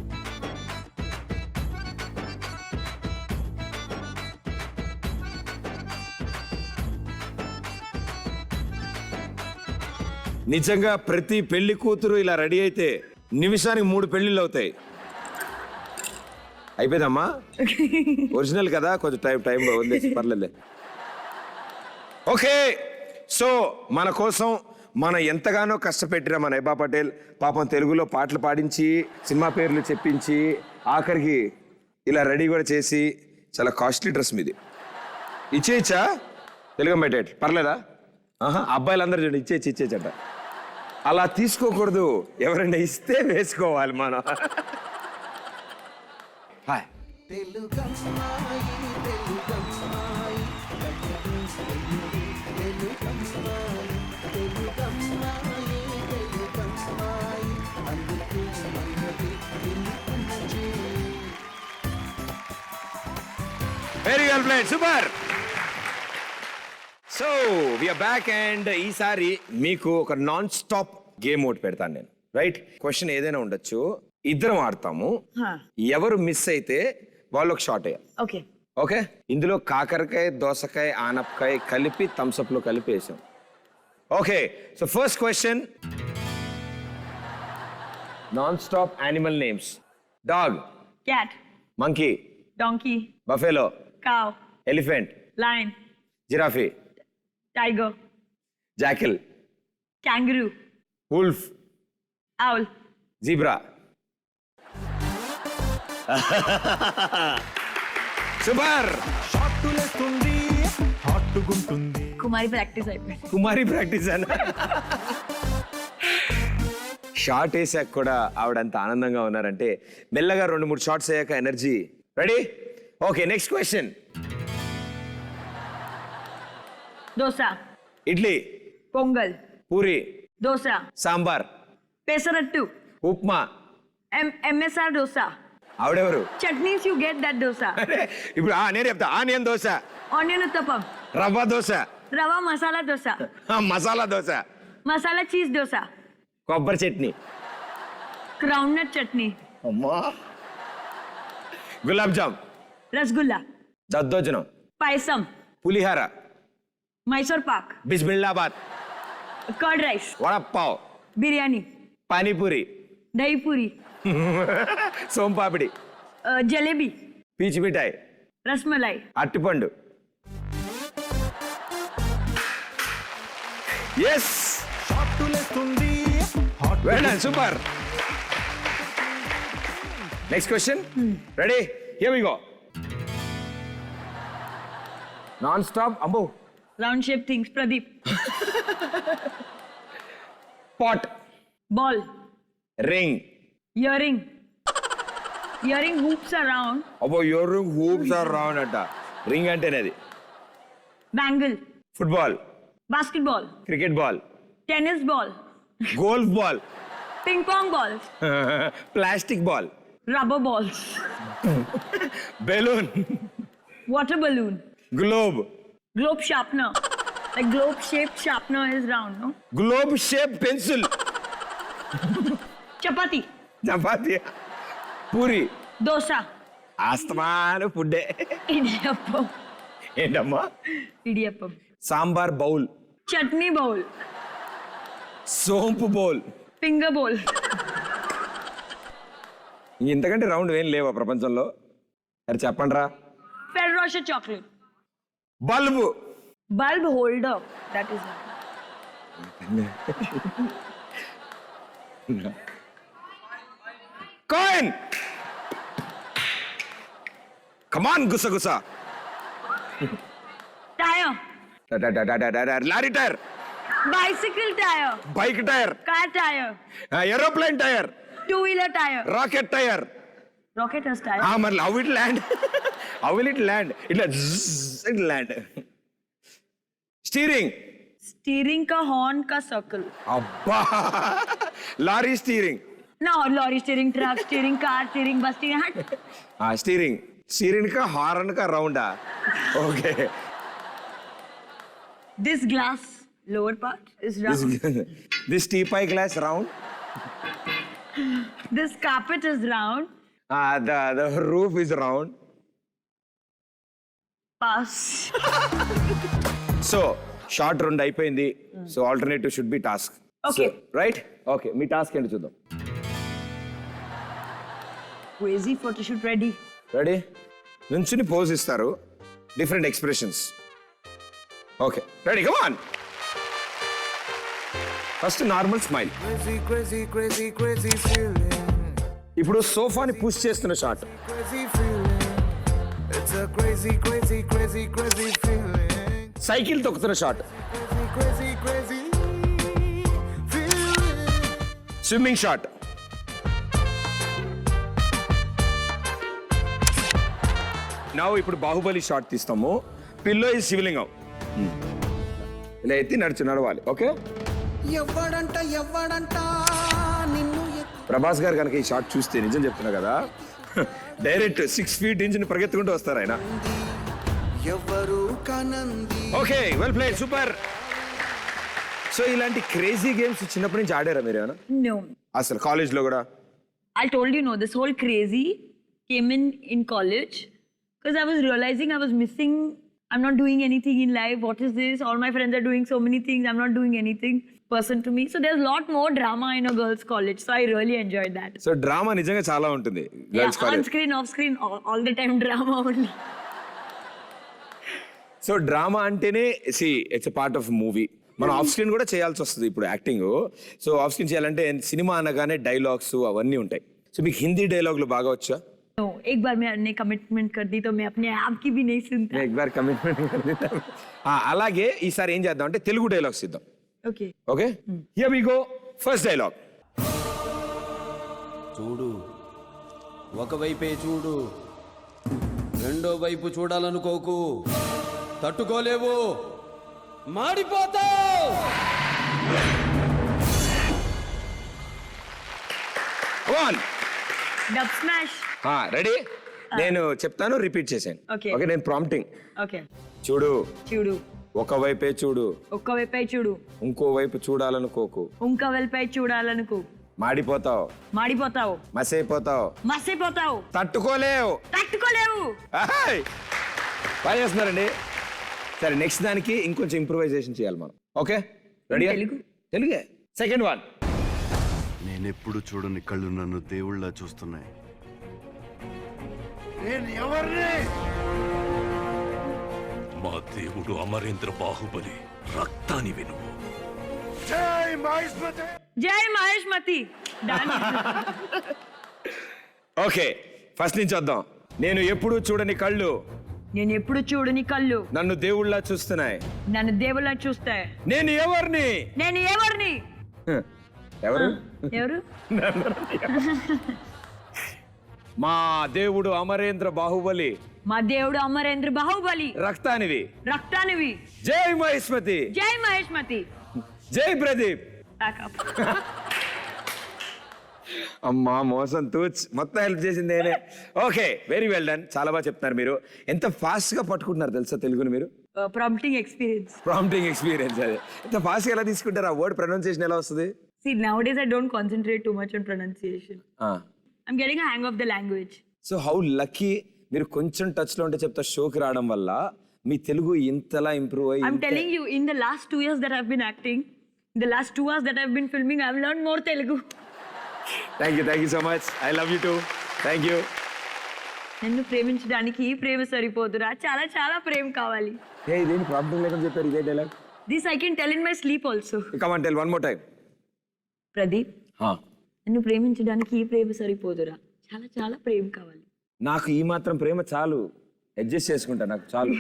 నిజంగా ప్రతి పెళ్లి కూతురు ఇలా రెడీ అయితే నిమిషానికి 3 పెళ్లిళ్ళు అవుతాయి. అయిపోయిందమ్మా, ఒరిజినల్ కదా, కొంచెం టైం వదిలేసి పర్లేదు. ఓకే, సో మన కోసం మనం ఎంతగానో కష్టపెట్టిన మన హెబా పటేల్ పాపం తెలుగులో పాటలు పాడించి, సినిమా పేర్లు చెప్పించి, ఆఖరికి ఇలా రెడీ కూడా చేసి, చాలా కాస్ట్లీ డ్రెస్ మీది. ఇచ్చేయచ్చా తెలుగు అమ్మాయి? పర్లేదా? అబ్బాయిలందరూ చూడండి, ఇచ్చేయచ్చంట. అలా తీసుకోకూడదు, ఎవరైనా ఇస్తే వేసుకోవాలి మనం. Hi. Very well played, super. So we're back and ఈసారి మీకు ఒక నాన్ స్టాప్ గేమ్ ఒకటి పెడతాను నేను. రైట్, క్వశ్చన్ ఏదైనా ఉండొచ్చు, ఇద్దరం ఆడతాము. ఎవరు మిస్ అయితే వాళ్ళు ఒక షాట్ అయ్యారు. Okay. ఓకే, ఇందులో కాకరకాయ, దోసకాయ, ఆనపకాయ కలిపి థమ్స్అప్ లో కలిపి వేసాం. Okay, so first question, non stop animal names. Dog, Cat. Monkey, Donkey. Buffalo, Cow. Elephant, Lion. Giraffe, Tiger. Jackal, Kangaroo. Wolf, Owl. Zebra. Super. షాట్టులేస్తుంది హాట్టుగుంటుంది. Kumari practice అయిపోయింది. కుమారి ప్రాక్టీస్ అన్న. షార్ట్ వేసాక కూడా ఆవిడంత ఆనందంగా ఉన్నారంటే మెల్లగా 2-3 షార్ట్స్ అయ్యాక energy. Ready? Okay, next question. Dosa. Idli, Pongal. Puri, Dosa. Sambar, Pesarattu. Upma. MSR dosa. ఆవిడెవరు? Chutneys you get that dosa. ఇప్పుడు నేను చెప్తా. Onion dosa, Onion uttapam. Rava dosa, Rava masala dosa. Masala dosa, Masala cheese dosa. కొబ్బరి చట్నీ, Groundnut chutney. అమ్మా, gulab jam, Rasgulla. Daddojanam, Paisam. Pulihora, Mysore pak. బిస్మిల్లాబాద్, Curd rice. Vada pav, Biryani. Pani puri, Dahi puri. Soan papdi, Jalebi. పీచు మిఠాయి, Rasmalai. అట్టిపండు. Yes, షాట్టులేస్తుంది hot. Well done, super. Next question. Ready? Here we go. Non stop. అబ్బో, Round shape things. Pradeep. Pot, Ball. Ring, Earring. Earring hoops around. అబ్బో, your hoops are round అంట. Ring అంటేనేది. Bangle. Football, Basketball. Cricket ball, Tennis ball. Golf ball, Ping pong balls. Plastic ball, Rubber balls. Balloon, Water balloon. Globe, Globe sharpener. Like globe shaped sharpener is round, no? Globe shape pencil, Chapati. Chapati, puri. Dosa. ఆస్తమాను ఫుడ్డే. Idiyappam. ఏంటమ్మా? Idiyappam. Sambar bowl, Chutney bowl. సోంపు bowl. Finger bowl. ఇంతకంటే round ఏం లేవా ప్రపంచంలో? సరే చెప్పండి రా. Ferrero Rocher chocolate. Bulb. Bulb holder. That is it. Coin. Come on గుసగుస. Tire. Lorry tyre, Bicycle tire. Bike tyre, Car tire. Aeroplane tyre, Two-wheeler tire. Rocket tyre. Rocket has tire. మరి how it land? How will it land? ఇట్లా it land. Steering. Steering ka horn ka circle. అబ్బా, lorry steering. No, lorry steering, truck steering, car steering, bus steering. Steering. Steering కా horn కా రౌండా? Okay. This glass lower part is round. This teapoy glass round. This carpet is round. The roof is round. Pass. So short round అయిపోయింది. So alternative should B task. Okay. Right. Okay, మీ task ఏంటి చూద్దాం. Crazy photo shoot ready. Ready? నుంచుని pose ఇస్తారు, different expressions. Okay, ready, come on. First normal smile. Crazy, crazy, crazy, crazy feeling. ఇప్పుడు సోఫాని push చేస్తున్న shot. Crazy feeling. It's a crazy, crazy, crazy, crazy feeling. Cycle తొక్కుతున్న shot. Crazy, crazy, crazy feeling. Swimming shot. నా ఇప్పుడు Baahubali shot తీస్తాము. Pillow ఈ శివలింగం ఇలా ఎత్తి నడవాలి. ఓకే, ఎవ్వడంట నిన్ను ప్రభాస్ గారు కనుక ఈ షాట్ చూస్తే నిజం చెప్తున్నా కదా, డైరెక్ట్ 6 feet నుంచి పరిగెత్తుకుంటూ వస్తారు ఆయన. ఎవరు కనంది. Okay, well played, super. So ఇలాంటి క్రేజీ గేమ్స్ చిన్నప్పటి నుంచి ఆడారా మీరు ఏమైనా? No. అసలు కాలేజ్లో కూడా? I told you, no, this whole crazy came in college because I was realizing I was missing. I'm not doing anything in life. What is this? All my friends are doing so many things. I'm not doing anything. Person to me. So there's a lot more drama in a girls' college. So I really enjoyed that. So drama నిజంగా చాలా ఉంటుంది girls On college. screen, off screen, all the time drama only. So drama అంటేనే it's part of movie. మనం off screen కూడా చేయాల్సి వస్తుంది ఇప్పుడు acting. So off screen చేయాలంటే సినిమా అనగానే డైలాగ్స్ అవన్నీ ఉంటాయి. సో మీకు హిందీ డైలాగులు బాగా వచ్చా? No, एक बार मैंने कमिटमेंट कर दी तो मैं अपने आप की भी नहीं सुनता. ఎక్బార్ కమిట్మెంట్. అలాగే ఈసారి ఏం చేద్దాం అంటే తెలుగు డైలాగ్స్ ఇద్దాం. Okay. Okay, here we go. First dialogue. చూడు, ఒకవైపే చూడు, రెండో వైపు చూడాలనుకోకు, తట్టుకోలేవు, మాడిపోతావు. Dub smash. రెడీ? నేను చెప్తాను, రిపీట్ చేశాను. Okay. ఓకే, నేను ప్రాంప్టింగ్. Okay. చూడు, చూడు, ఒకవైపే చూడు, ఒక్కవైపై చూడు, ఇంకో వైపు చూడాలనుకోకు, ఇంకవైపై చూడాలనుకో, మాడిపోతావు, మాడిపోతావు, మసైపోతావు, మసిపోతావు, తట్టుకోలేవు. తట్టుకోలేవు. ఆహాయ్! బాగా చేస్తున్నారండి. సరే, నెక్స్ట్ దానికి ఇంకొంచెం ఇంప్రూవైజేషన్ చేయాలి మనం. Okay, ready? తెలుగు? తెలుగే. Second one. నేనెప్పుడు చూడని కళ్ళు నన్ను దేవుళ్ళ చూస్తున్నాయి. మా దేవుడు అమరేంద్ర బాహుబలి, రక్తానివి నువ్వు. జై మహేష్ మతి. Done. ఓకే, ఫస్ట్ నుంచి వద్దాం. నేను ఎప్పుడు చూడని కళ్ళు నేను ఎప్పుడు చూడని కళ్ళు నన్ను దేవుళ్ళ చూస్తున్నాయి. నన్ను దేవుళ్ళ చూస్తాయి. నేను ఎవరిని? నేను ఎవరిని? ఎవరు? ఎవరు? మా దేవుడు అమరేంద్ర బాహుబలి, మా దేవుడు అమరేంద్ర బాహుబలి, రక్తానివి. రక్తానివి. జై మహేష్మతి. జై మహేష్ మతి. జై ప్రదీప్. Back up. అమ్మా మోసం తూచ్, మొత్తం హెల్ప్ చేసింది నేనే. Okay, very well done. చాలా బాగా చెప్తున్నారు మీరు. ఎంత ఫాస్ట్ గా పట్టుకుంటున్నారు తెలుసా తెలుగుని మీరు. Prompting experience. Prompting experience. అదే ఎంత ఫాస్ట్ గా ఎలా తీసుకుంటారు? ఆ వర్డ్ ప్రొనౌన్సియేషన్ ఎలా వస్తుంది? See, nowadays I don't concentrate too much on pronunciation. I'm getting a hang of the language. So how lucky మీరు. కొంచెం టచ్ లో ఉంటే చెప్తా, షోకి రావడం వల్ల మీ తెలుగు ఇంతలా ఇంప్రూవ్ I'm అయ్యి telling you, in the last 2 years that I've been acting, in the last 2 hours that I've been filming, I've learned more Telugu. Thank you so much. I love you two. Thank you. నన్ను ప్రేమించడానికి ఈ ప్రేమ సరిపోదురా, చాలా చాలా ప్రేమ కావాలి. ఇదేం problem లేదని చెప్పారు, ఇదే dialogue. This I can tell in my sleep also. Come on, tell one more time. Pradeep, నన్ను ప్రేమించడానికి ఈ ప్రేమ సరిపోదురా, చాలా చాలా ప్రేమ కావాలి. నాకు ఈ మాత్రం ప్రేమ చాలు, అడ్జస్ట్ చేసుకుంటా, నాకు చాలు.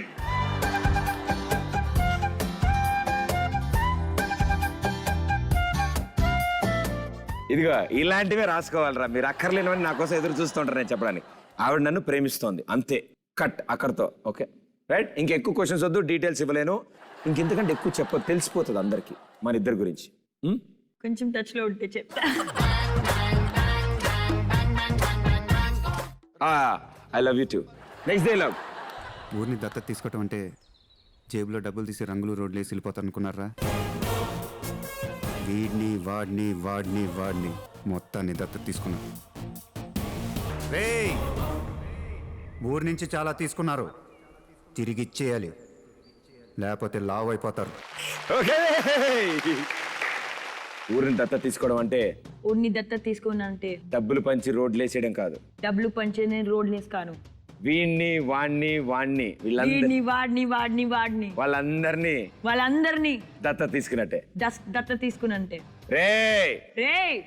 ఇదిగో ఇలాంటివే రాసుకోవాలరా మీరు, అక్కర్లేనివని నా కోసం ఎదురు చూస్తుంటారు నేను చెప్పడానికి. ఆవిడ నన్ను ప్రేమిస్తోంది, అంతే, కట్ అక్కడితో. ఓకే రైట్, ఇంకెక్కువ క్వశ్చన్స్ వద్దు, డీటెయిల్స్ ఇవ్వలేను, ఇంకెంతకంటే ఎక్కువ చెప్పదు, తెలిసిపోతుంది అందరికి మన ఇద్దరి గురించి. కొంచెం టచ్ లో ఉంటే చెప్తా. I love you two. Next dialogue. ఊరిని దత్తత తీసుకోవటం అంటే జేబులో డబ్బులు తీసి రంగులు రోడ్లు వేసి వెళ్ళిపోతారు అనుకున్నారా? వీడిని వాడిని వాడిని వాడిని మొత్తాన్ని దత్తత తీసుకున్నారు. రేయ్, ఊరి నుంచి చాలా తీసుకున్నారు, తిరిగి ఇచ్చేయాలి, లేకపోతే లావ్ అయిపోతారు. ఓకే, ఊరిని దత్త తీసుకోవడం అంటే ఊరిని దత్త తీసుకున్నా అంటే డబ్బులు పంచి రోడ్లు వేసేయడం కాదు. డబ్బులు పంచే నేను రోడ్లు వేసుకాను. వీణ్ణి వాణ్ణి వాణ్ణి వీడిని వాడిని వాడిని వాడిని వాళ్ళందరినీ దత్త తీసుకున్నట్టే. దత్త తీసుకున్నంటే. రేయ్, రేయ్,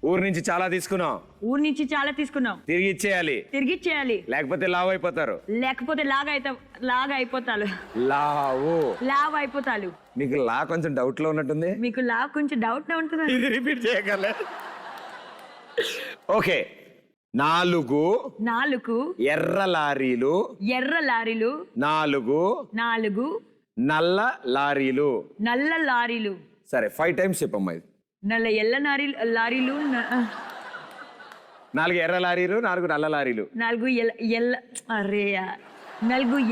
ఊరి నుంచి చాలా తీసుకున్నాం, ఊరి నుంచి చాలా తీసుకున్నాం, తిరిగి ఇచ్చేయాలి, తిరిగి ఇచ్చేయాలి, లేకపోతే లావ్ అయిపోతారు. లేకపోతే లాగా అయిపోతారు. లావ్ అయిపోతారు. మీకు లా కొంచెం డౌట్ లో ఉన్నట్టుంది. మీకు లావ్ కొంచెం డౌట్ ఉంటుంది. ఇది రిపీట్ చేయగల. ఓకే, 4 ఎర్ర లారీలు, 4 నల్ల లారీలు. సరే 5 టైమ్స్ చెప్పమ్మా ఇది. ఎల్ల లారీలు, 4 ఎర్ర లారీలు, 4 నల్ల లారీలు, 4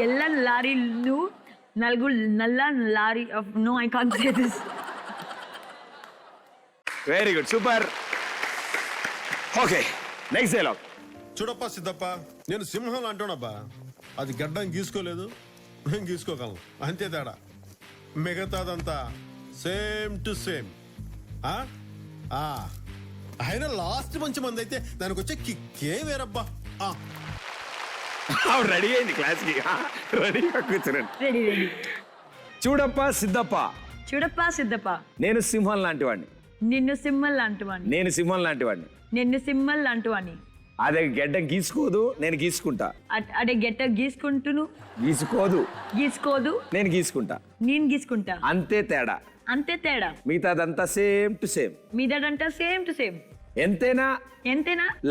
ఎల్ల లారీలు, 4 నల్ల lorry. No, I can't say this. Very good, super. Okay, next dialogue. చూడప్పా సిద్ధప్ప, నేను సింహం అంటున్నాబ్బా, అది గడ్డం గీసుకోలేదు, నేను గీసుకోగలను, అంతే తేడా, మిగతాదంతా సేమ్ టు సేమ్. అయినా లాస్ట్ మంచి మంది అయితే దానికి వచ్చే కిక్కే వేరబ్బా. రెడీ అయింది క్లాస్కి, రెడీగా కూర్చున్నాను. రెడీ. చూడప్పా సిద్ధప్ప, నేను సింహం లాంటి వాడిని, నిన్ను సింహం లాంటివాడిని, నేను సింహం లాంటి వాడిని, నిన్ను సింహం లాంటివాడిని. అదే గడ్డ గీసుకోదు, నేను గీసుకుంటా. అడే గెట్ట గీసుకుంటును, గీసుకోదు, నేను గీసుకుంటా. అంతే తేడా. మిగతాదంతా సేమ్ టు సేమ్. ఎంతేనా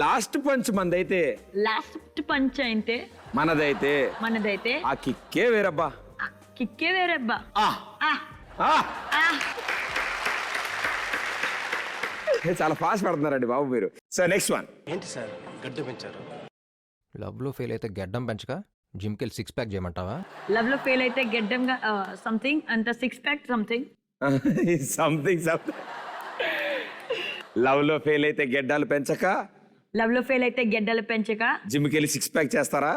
లాస్ట్ పంచ్ మందైతే, మనదైతే ఆ కిక్కే వేరబ్బా. చాలా ఫాస్ట్ పడుతున్నారండి బాబు మీరు. So next one. ఏంటి సార్ గడ్డం పెంచారు? లవ్ లో ఫెయిల్ అయితే గడ్డం పెంచక జిమ్ కెళ్ళి 6 ప్యాక్ చేయమంటావా? లవ్ లో ఫెయిల్ అయితే గడ్డంగా సంథింగ్ అంత 6 ప్యాక్ సంథింగ్. లవ్ లో ఫెయిల్ అయితే గెడ్డాలు పెంచక జిమ్ కెళ్ళి 6 ప్యాక్ చేస్తారా?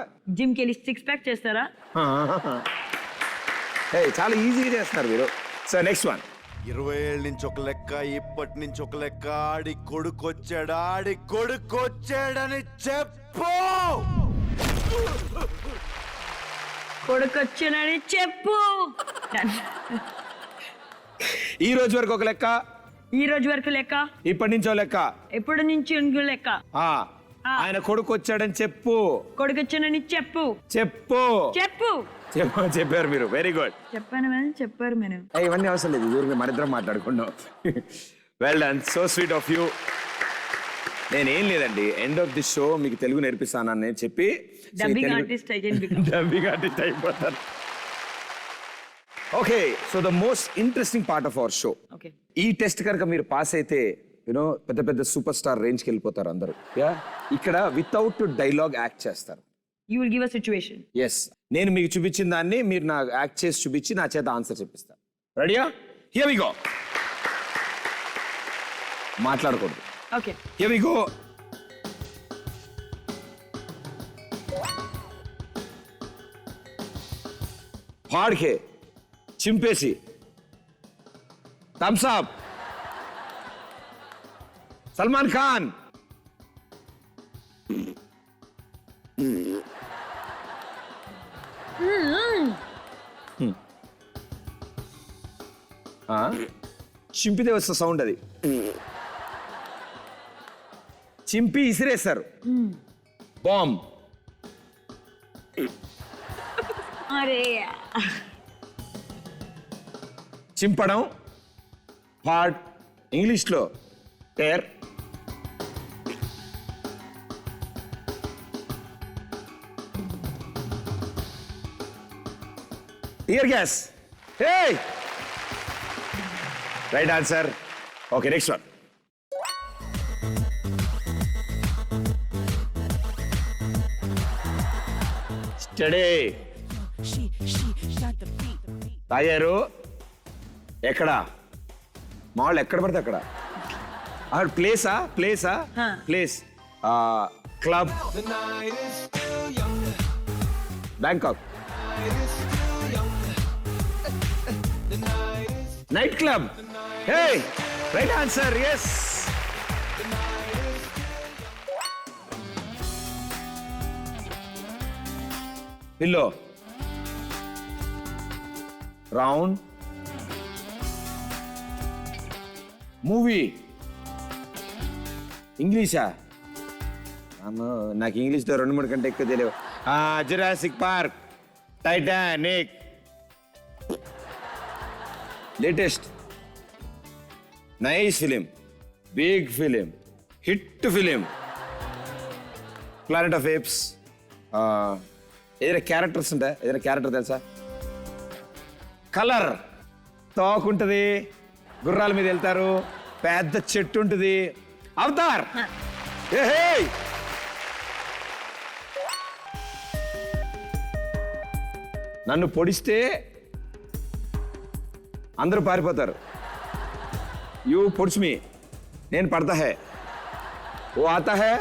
చాలా ఈజీగా చేస్తారు మీరు. So next one. 20 ఏళ్ళ నుంచి ఒక లెక్క, ఇప్పటి నుంచి ఒక లెక్క, ఆడి కొడుకొచ్చాడని చెప్పు. ఈ రోజు వరకు ఒక లెక్క, ఇప్పటి నుంచో లెక్క, ఆయన కొడుకు వచ్చాడని చెప్పు. చెప్పారు మీరు. Very good. చెప్పారు మీరు. ఇవన్నీ అవసరం లేదు, ఊరికి మరిద్దరం మాట్లాడుకున్నాం. Well done, so sweet of you. నేనేం లేదండి, ఎండ్ ఆఫ్ ది షో మీకు తెలుగు నేర్పిస్తానని చెప్పి డబ్బింగ్ ఆర్టిస్ట్ అయిపోతాను. Okay, so the most interesting part of our show. ఈ టెస్ట్ కనుక మీరు పాస్ అయితే యూనో పెద్ద పెద్ద సూపర్ స్టార్ రేంజ్కి వెళ్ళిపోతారు అందరూ. ఇక్కడ వితౌట్ డైలాగ్ యాక్ట్ చేస్తారు. You will give a situation. Yes. నేను మీకు చూపించిన దాన్ని మీరు నాకు యాక్ట్ చేసి చూపించి నా చేత ఆన్సర్ చెప్పిస్తాను. రెడీయా? Here we go. మాట్లాడకూడదు. ఓకే. Here we go. फाड़ के చింపేసి థమ్స్ అప్ సల్మాన్ ఖాన్ చింపితే వస్తే సౌండ్ అది చింపి ఇసిరేస్తారు బాంబ్ అరే చింపడం పార్ట్ ఇంగ్లీష్లో tear tear gas hey right answer okay next one study తాగారు ఎక్కడ మామూలు ఎక్కడ పడితే అక్కడ ప్లేసా place club Bangkok night club hey right answer yes pillow round movie ఇంగ్లీషా నాకు ఇంగ్లీష్లో 2-3 కంటే ఎక్కువ తెలియవు Jurassic Park Titanic latest nice film big film hit film planet of apes ఏదైనా క్యారెక్టర్స్ ఉంటాయి ఏదైనా క్యారెక్టర్ తెలుసా కలర్ తోకుంటుంది గుర్రాల మీద వెళ్తారు పెద్ద చెట్టు ఉంటుంది అవతార్ నన్ను పొడిస్తే అందరూ పారిపోతారు యూ పొడిచి మీ నేను పడతా హై वो आता है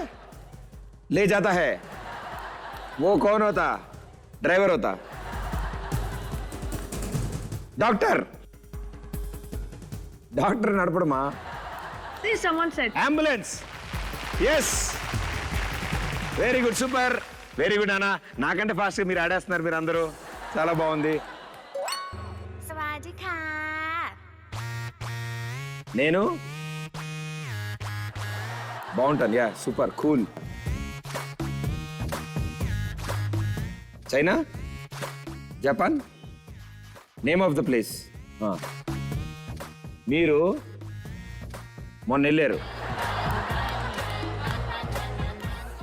ले जाता है वो कौन होता ड्राइवर होता డాక్టర్ నడపడమా ambulance yes very good super very good అన్న నాకంటే ఫాస్ట్గా మీరు ఆడేస్తున్నారు మీరు అందరూ చాలా బాగుంది నేను బాగుంటాను yeah super cool China Japan name of the place మీరు మొన్న వెళ్ళారు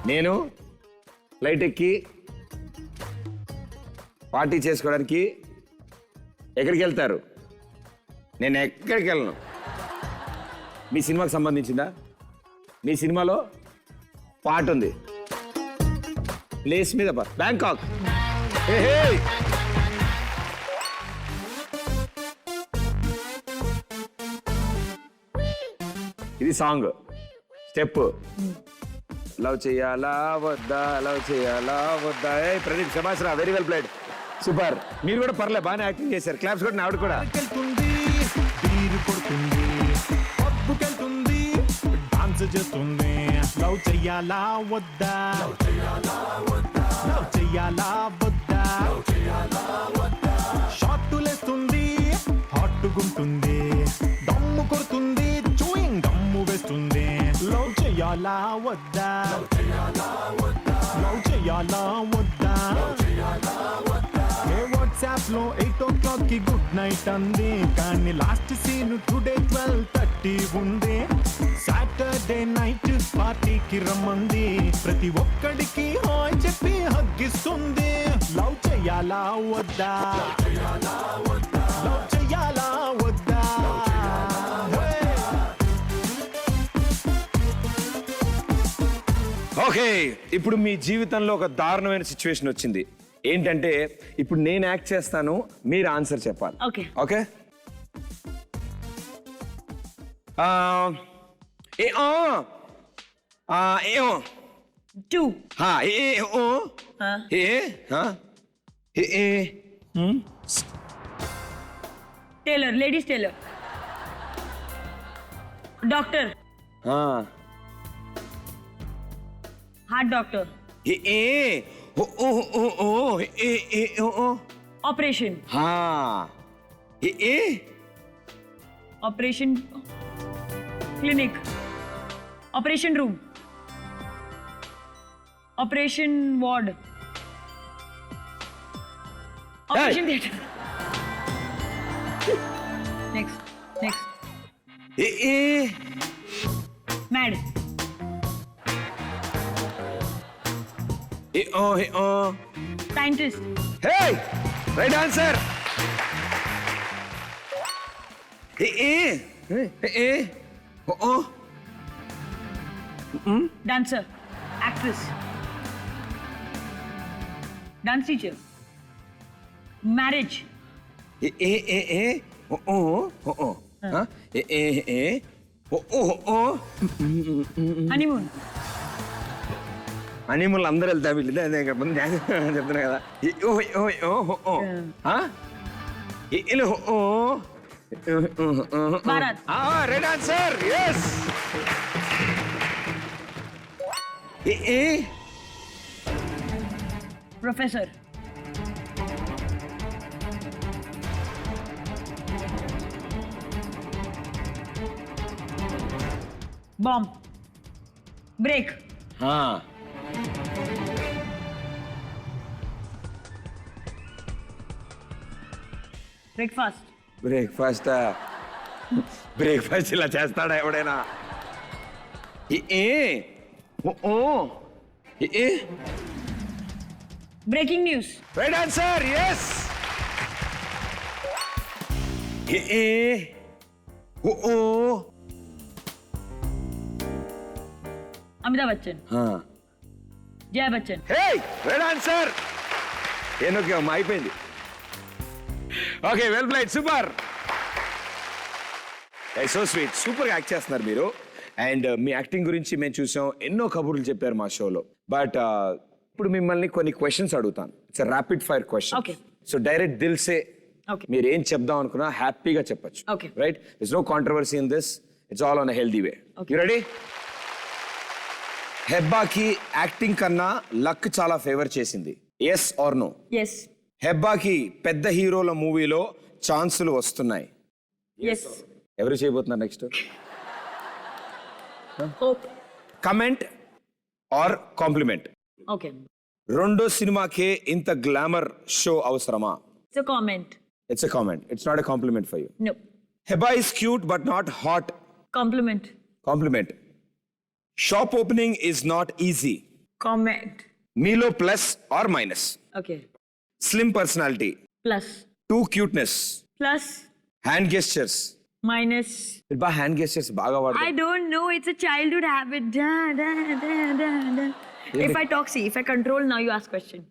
నేను ఫ్లైట్ ఎక్కి పార్టీ చేసుకోవడానికి ఎక్కడికి వెళ్తారు నేను ఎక్కడికి వెళ్ళను మీ సినిమాకి సంబంధించిందా మీ సినిమాలో పాట ఉంది ప్లేస్ మీద బ్యాంకాక్ ఇది సాంగ్ స్టెప్ లవ్ చేయాలా వద్దా ప్రదీప్ శభాష్ రా వెరీ వెల్ ప్లేడ్ సూపర్ మీరు కూడా పర్లే బాగానే యాక్టింగ్ చేశారు క్లాప్స్ కూడా ఆవిడ కూడా బీరు కొడుతుంది పబ్బుకెళ్తుంది డాన్స్ చేస్తుంది లవ్ చెయ్యాలా వద్దా లవ్ చెయ్యాలా వద్దా షార్టులేస్తుంది హాట్గుంటుంది దమ్ము కొడుతుంది చూయింగ్ గమ్ము వేస్తుంది లవ్ చెయ్యాలా వద్దా లవ్ చెయ్యాలా వద్దా వాట్సాప్ లో 8 o'clock కి గుడ్ నైట్ అంది కానీ లాస్ట్ సీన్ టుడే 12:30 ఉంది సాటర్డే నైట్ పార్టీకి రమ్మంది ప్రతి ఒక్కడికి హాయ్ చెప్పి హగ్గిస్తుంది లవ్ చెయ్యాలా వద్దా లవ్ చెయ్యాలా వద్దా ఓకే ఇప్పుడు మీ జీవితంలో ఒక దారుణమైన సిచ్యువేషన్ వచ్చింది ఏంటంటే ఇప్పుడు నేను యాక్ట్ చేస్తాను మీరు ఆన్సర్ చెప్పాలి ఓకే ఓకే టూ हाँ ए ओ ए हाँ ए Tailor, ladies tailor. Doctor, heart doctor. Operation. Operation clinic. Operation room. Operation ward. Operation theatre. Next. Mad. Scientist. Hey, right answer. Dancer. Actress. Dance teacher. Marriage. Honeymoon. హనీమూన్లు అందరూ వెళ్తా వీళ్ళు చెప్తున్నా కదా Bharat. Right answer yes Professor. Bomb. Break. Breakfast. Breakfast ఇలా చేస్తాడా ఎవడైనా Breaking news. Right answer yes Amitabh Bachchan. Jaya Bachchan. Hey right answer ఏనోకే అమ్మా అయిపోయింది okay well played super so sweet super act చేస్తున్నారు మీరు అండ్ మీ యాక్టింగ్ గురించి మేము చూసాం ఎన్నో కబుర్లు చెప్పారు మా షోలో బట్ ఇప్పుడు మిమ్మల్ని కొన్ని క్వశ్చన్స్ అడుగుతాను it's rapid fire question Okay. So direct దిల్ సే Okay. మీరు ఏం చెప్దాం అనుకున్నా హ్యాపీగా చెప్పొచ్చు Okay. Right it's no controversy in this it's all on a healthy way Okay. You ready హెబ్బాకి యాక్టింగ్ కన్నా లక్ చాలా ఫేవర్ చేసింది ఎస్ ఆర్ నో Yes. హెబ్బాకి పెద్ద హీరోల మూవీలో ఛాన్సులు వస్తున్నాయి Yes. ఎవరు చేయబోతున్నారు next Hope. Comment or compliment Okay. రెండో సినిమాకే ఇంత గ్లామర్ షో అవసరమా It's a comment. It's a comment it's not a compliment for you No. Hebah is cute but not hot Compliment. Compliment shop opening is not easy Comment. మీలో plus or minus Okay. Slim personality Plus. Too cuteness Plus. Hand gestures Minus. బాగా hand gestures బాగా I వాడతారు don't know. It's a childhood habit. Da, da, da, da, da. If I talk, see, if I control now, you ask question.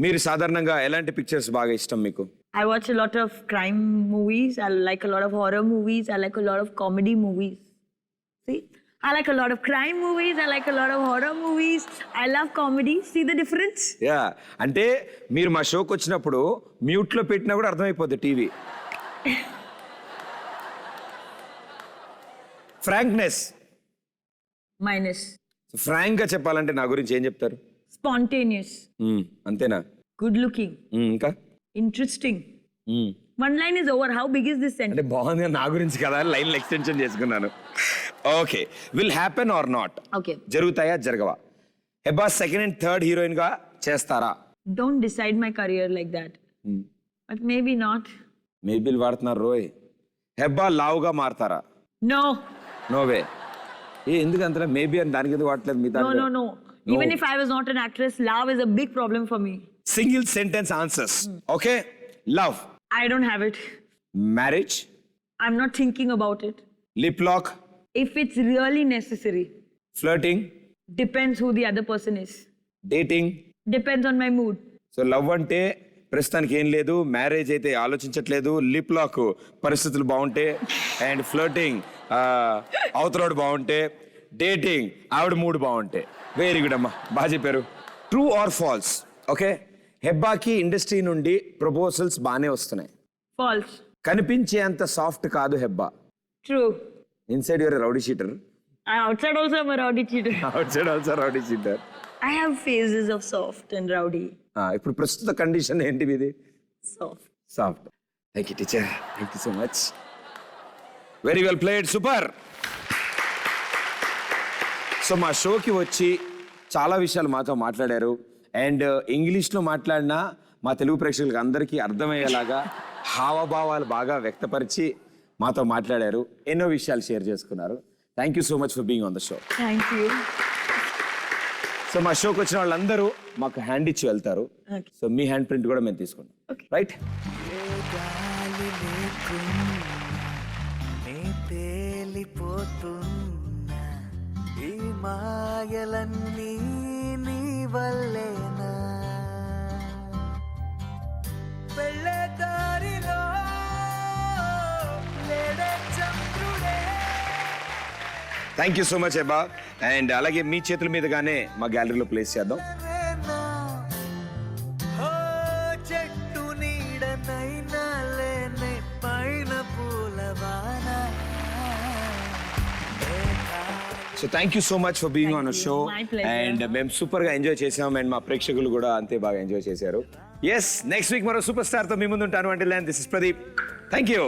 మీరు సాధారణంగా ఎలాంటి pictures బాగా ఇష్టం మీకు I watch a lot of crime movies. I like a lot of horror movies. I like a lot of comedy movies. See? I like a lot of crime movies. I like a lot of horror movies. I love comedy. See the difference? Yeah అంటే మీరు మా షోకి వచ్చినప్పుడు మ్యూట్లో పెట్టినా కూడా అర్థమైపోద్ది TV frankness Minus. Frank గా చెప్పాలంటే నా గురించి ఏం చెప్తారు Spontaneous. అంతేనా Good looking. ఇంకా Interesting. One line is over. How big is this sentence? అంటే బాగుంది నా గురించి కదా లైన్లు ఎక్స్టెన్షన్ చేసుకున్నాను okay will happen or not Okay. జరుగుతాయా జరగవా Hebah second and third heroine గా చేస్తారా Don't decide my career like that. But maybe not. మేబీలు వాడుతున్నారు రోయ్ హెబ్బా లావుగా మారతారా No. నోవే ఎందుకు అంతలా మేబీ అని దానికి ఎందుకు వాడలేదు మీ No. Even if I was not an actress, love is a big problem for me. Single sentence answers okay love I don't have it. Marriage I'm not thinking about it. Lip lock If it's really necessary, flirting depends who the other person is. Dating Depends on my mood. So love అంటే ప్రస్తుతానికి ఏం లేదు marriage అయితే ఆలోచించట్లేదు lip lock పరిస్థితులు బాగుంటే and flirting అవతలోడు బాగుంటే dating ఆవిడ మూడు బాగుంటే వెరీ గుడ్ అమ్మా బాగా చెప్పారు ట్రూ ఆర్ ఫాల్స్ ఓకే హెబ్బాకి ఇండస్ట్రీ నుండి ప్రపోజల్స్ బాగానే వస్తున్నాయి. False. కనిపించే అంత సాఫ్ట్ కాదు Hebah. True. Inside your rowdy sheeter, Outside also I'm a rowdy cheater. Outside also rowdy sheeter. I have phases of soft and rowdy. ఇప్పుడు ప్రస్తుత condition ఏంటి మీది? Soft. Soft. Thank you teacher, thank you so much. Very well played, super. So మా షోకి వచ్చి చాలా విషయాలు మాతో మాట్లాడారు. అండ్ ఇంగ్లీష్లో మాట్లాడినా మా తెలుగు ప్రేక్షకులకు అందరికీ అర్థమయ్యేలాగా హావభావాలు బాగా వ్యక్తపరిచి మాతో మాట్లాడారు. ఎన్నో విషయాలు షేర్ చేసుకున్నారు. Thank you so much for being on the show. Thank you. So మా షోకి వచ్చిన వాళ్ళందరూ మాకు హ్యాండ్ ఇచ్చి వెళ్తారు. Okay. సో మీ హ్యాండ్ ప్రింట్ కూడా మేము తీసుకుంటాం. Okay. రైట్? ఈ మాయలన్నీ నీ వల్లేనా వెళ్ళే దారిలో లేడే చంద్రుడే. థ్యాంక్ యూ సో మచ్ అబ్బా. అండ్ అలాగే మీ చేతుల మీదుగానే మా గ్యాలరీలో ప్లేస్ చేద్దాం. ఓ చెట్టు నీడనైనా లేనే పైన పూలవాన. So thank you so much for being on a show. My pleasure. And మేము సూపర్ గా ఎంజాయ్ చేసాం. అండ్ మా ప్రేక్షకులు కూడా అంతే బాగా ఎంజాయ్ చేశారు. ఎస్, నెక్స్ట్ వీక్ మరో సూపర్ స్టార్ తో మీ ముందు ఉంటాను. అంటే this is Pradeep. Thank you.